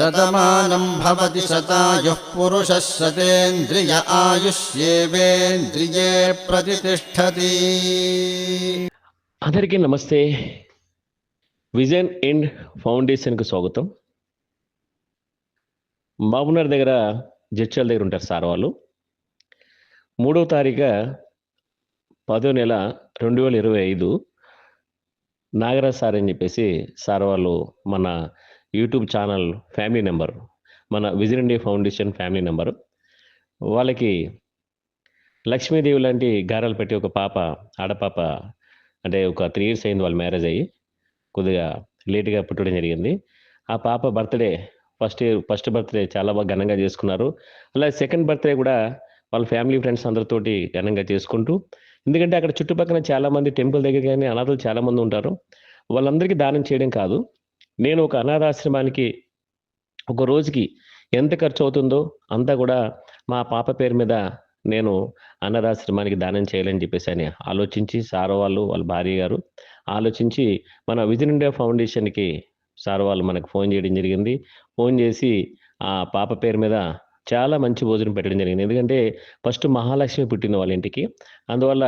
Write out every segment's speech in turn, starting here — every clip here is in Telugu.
శతమానం భవతి శతాయుః పురుషः శతేంద్రియ ఆయుష్యేవేంద్రియే ప్రతిష్ఠతి. అందరికీ నమస్తే. విజన్ అండ్ ఫౌండేషన్కి స్వాగతం. బాబునగర్ దగ్గర జడ్చల్ దగ్గర ఉంటారు సార్ వాళ్ళు. 3వ తారీఖు 10వ నెల 2025 నాగరాజ్ సార్ అని చెప్పేసి సార్ వాళ్ళు మన యూట్యూబ్ ఛానల్ ఫ్యామిలీ నెంబర్, మన vision India foundation family number. వాళ్ళకి లక్ష్మీదేవి లాంటి గారాలు పెట్టి ఒక పాప, ఆడపాప, అంటే ఒక 3 years అయింది వాళ్ళు మ్యారేజ్ అయ్యి, కొద్దిగా లేట్గా పుట్టడం జరిగింది. ఆ పాప బర్త్డే ఫస్ట్ బర్త్డే చాలా బాగా ఘనంగా చేసుకున్నారు. అలాగే సెకండ్ బర్త్డే కూడా వాళ్ళ ఫ్యామిలీ ఫ్రెండ్స్ అందరితోటి ఘనంగా చేసుకుంటూ, ఎందుకంటే అక్కడ చుట్టుపక్కల చాలామంది టెంపుల్ దగ్గర కానీ అనాథలు చాలామంది ఉంటారు. వాళ్ళందరికీ దానం చేయడం కాదు, నేను ఒక అనాథాశ్రమానికి ఒక రోజుకి ఎంత ఖర్చు అవుతుందో అంతా కూడా మా పాప పేరు మీద నేను అనాథాశ్రమానికి దానం చేయాలని చెప్పేసి అని ఆలోచించి సార్ వాళ్ళు, వాళ్ళ భార్య గారు ఆలోచించి మన విజన్ ఇండియా ఫౌండేషన్కి సార్ వాళ్ళు మనకు ఫోన్ చేయడం జరిగింది. ఫోన్ చేసి ఆ పాప పేరు మీద చాలా మంచి భోజనం పెట్టడం జరిగింది. ఎందుకంటే ఫస్ట్ మహాలక్ష్మి పుట్టింది వాళ్ళ ఇంటికి, అందువల్ల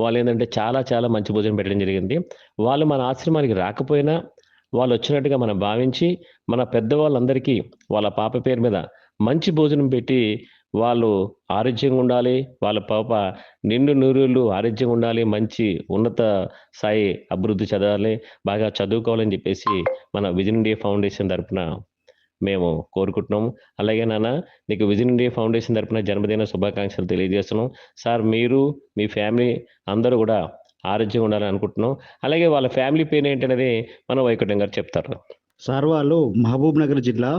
వాళ్ళు ఏంటంటే చాలా మంచి భోజనం పెట్టడం జరిగింది. వాళ్ళు మన ఆశ్రమానికి రాకపోయినా వాళ్ళు వచ్చినట్టుగా మనం భావించి మన పెద్దవాళ్ళందరికీ వాళ్ళ పాప పేరు మీద మంచి భోజనం పెట్టి, వాళ్ళు ఆరోగ్యంగా ఉండాలి, వాళ్ళ పాప నిండు నూరేళ్ళు ఆరోగ్యంగా ఉండాలి, మంచి ఉన్నత స్థాయి అభివృద్ధి చదవాలి, బాగా చదువుకోవాలని చెప్పేసి మన విజన్ ఇండియా ఫౌండేషన్ తరఫున మేము కోరుకుంటున్నాము. అలాగే నాన్న, నీకు విజన్ ఇండియా ఫౌండేషన్ తరఫున జన్మదిన శుభాకాంక్షలు తెలియజేస్తున్నాం. సార్ మీరు మీ ఫ్యామిలీ అందరూ కూడా ఆరోగ్యంగా ఉండాలని అనుకుంటున్నాం. అలాగే వాళ్ళ ఫ్యామిలీ పేరు ఏంటనేది మన వైకుంఠం గారు చెప్తారు. సార్ వాళ్ళు మహబూబ్ నగర్ జిల్లా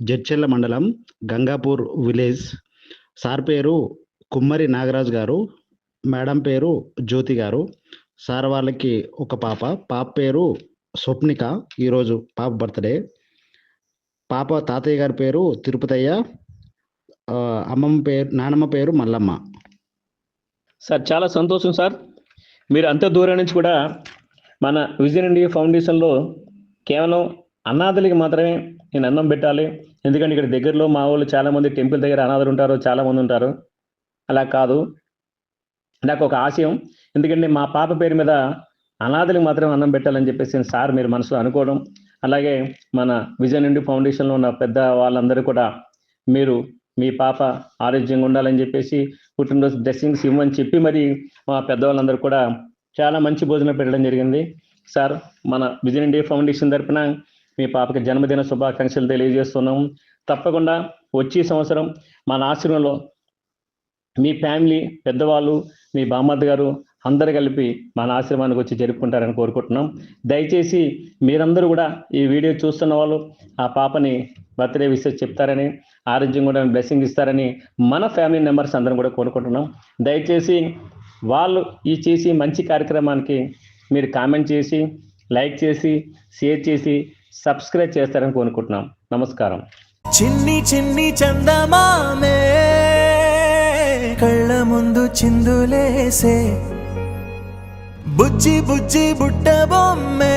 జడ్చెల్ల మండలం గంగాపూర్ విలేజ్. సార్ పేరు కుమ్మరి నాగరాజ్ గారు, మేడం పేరు జ్యోతి గారు. సార్ వాళ్ళకి ఒక పాప పేరు స్వప్నిక. ఈరోజు పాప బర్త్డే. పాప తాతయ్య గారి పేరు తిరుపతయ్య, నానమ్మ పేరు మల్లమ్మ. సార్ చాలా సంతోషం సార్, మీరు అంత దూరం నుంచి కూడా మన విజన్ ఇండియా ఫౌండేషన్లో కేవలం అనాథలకి మాత్రమే నేను అన్నం పెట్టాలి, ఎందుకంటే ఇక్కడ దగ్గరలో మా వాళ్ళు చాలామంది టెంపుల్ దగ్గర అనాథలు ఉంటారు, చాలామంది ఉంటారు. అలా కాదు, నాకు ఒక ఆశయం, ఎందుకంటే మా పాప పేరు మీద అనాథలకి మాత్రమే అన్నం పెట్టాలని చెప్పేసి సార్ మీరు మనసులో అనుకోవడం, అలాగే మన విజన్ ఇండియా ఫౌండేషన్లో ఉన్న పెద్ద వాళ్ళందరూ కూడా మీరు మీ పాప ఆరోగ్యంగా ఉండాలని చెప్పేసి పుట్టినరోజు బ్లెస్సింగ్స్ ఇవ్వమని చెప్పి మరి మా పెద్దవాళ్ళందరూ కూడా చాలా మంచి భోజనం పెట్టడం జరిగింది. సార్ మన విజన్ ఇండియా ఫౌండేషన్ తరఫున మీ పాపకి జన్మదిన శుభాకాంక్షలు తెలియజేస్తున్నాము. తప్పకుండా వచ్చే సంవత్సరం మన ఆశ్రమంలో మీ ఫ్యామిలీ పెద్దవాళ్ళు, మీ బామ్మద్ద గారు అందరు కలిపి మన ఆశ్రమానికి వచ్చి జరుపుకుంటారని కోరుకుంటున్నాం. దయచేసి మీరందరూ కూడా ఈ వీడియో చూస్తున్న వాళ్ళు ఆ పాపని బర్త్డే విషెస్ చెప్తారని, ఆరోగ్యం కూడా బ్లెస్సింగ్ ఇస్తారని మన ఫ్యామిలీ మెంబర్స్ అందరం కూడా కోరుకుంటున్నాం. దయచేసి వాళ్ళు ఈ చేసి మంచి కార్యక్రమానికి మీరు కామెంట్ చేసి, లైక్ చేసి, షేర్ చేసి, సబ్స్క్రైబ్ చేస్తారని కోరుకుంటున్నాం. నమస్కారం. చిన్ని చిన్ని చందమామే కళ్ళ ముందు చిందులేసే, బుజ్జి బుజ్జి బుట్ట బొమ్మే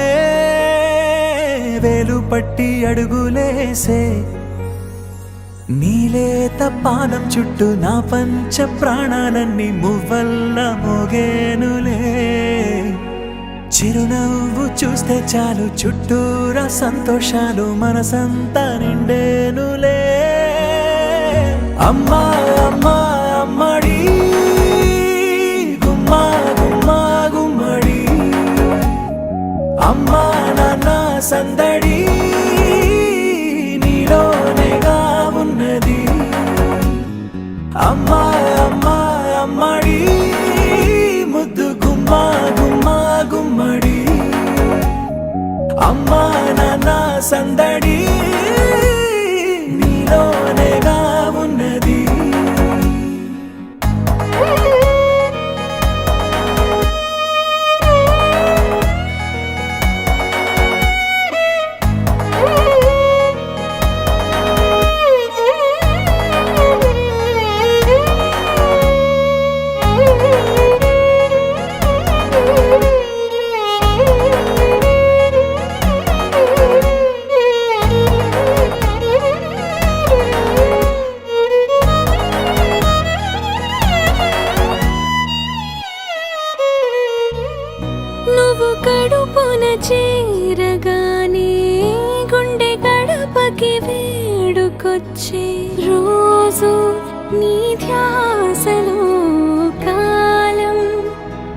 వేలు పట్టి అడుగులేసే, నీలేత పానం చుట్టూ నా పంచ ప్రాణాలన్నీ మువ్వల్ల మోగేనులే, చిరునవ్వు చూస్తే చాలు చుట్టూరా సంతోషాలు మనసంతా నిండేనులే. అమ్మా అమ్మా అమ్మడి గుమ్మా గుమ్మా గుమ్మడి, అమ్మా నాన్న సందడి నీలోనేగా ఉన్నది. అమ్మా అమ్మా అమ్మడి ముద్దు గుమ్మా గుమ్మా గుమ్మడి, అమ్మా నాన్న సందడి నీలోనేగా ఉన్నది. చేరగానే గుండె గడపకి వేడుకొచ్చే రోజు నీ ధ్యాసలో కాలం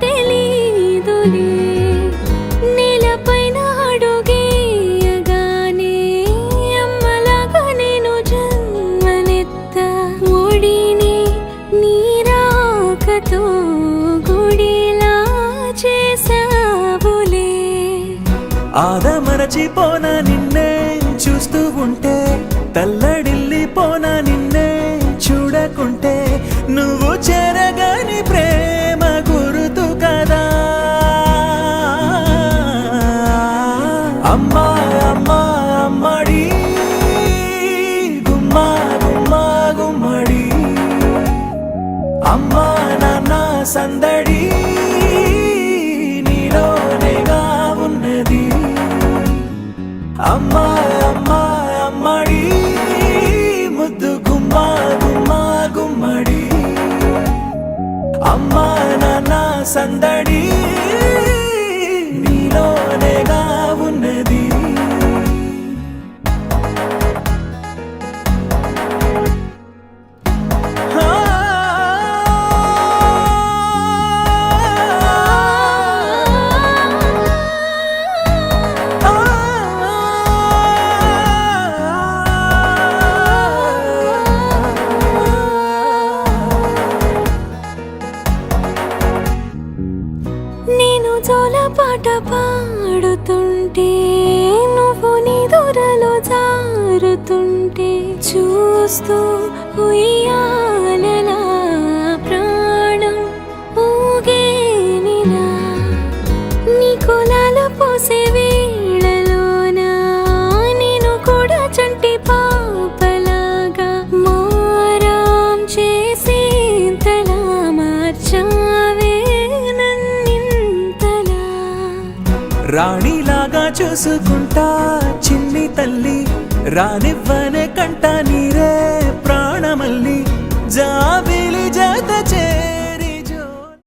తెలీదులే నేలపైన అడుగేయగానే అమ్మలాగా నేను జన్మనెత్త ఒడిని నీ రాకతో గుడిలా చేసావులే ఆదమరచిపోన నిన్నే చూస్తూ ఉంటే తల్లడిల్లిపోన నిన్నే చూడకుంటే నువ్వు చెరగని ప్రేమ గురుతు కదా అమ్మా అమ్మా అమ్మడి గుమ్మా గుమ్మా గుమ్మడి అమ్మా నాన్న సందడి నీలోనేగా ఉన్నది అమ్మా అమ్మా అమ్మడి ముద్దు గుమ్మా గుమ్మా గుమ్మడి అమ్మా నాన్న సందడి నీలోనేగా ఉన్నది నేను జోలపాట పాడుతుంటే నువ్వు నీ దూరలో జారుతుంటే చూస్తూ ఉయ్యాలలా ప్రాణం ఊగేనిలా నీ కులాలు పోసే వేళలోన నేను కూడా చంటి పాపలాగా మారాం చేసేంతలా మార్చావే నన్నింతలా రాణిలాగా చూసుకుంటా చిన్ని తల్లి రానివ్వనే కంట నీరే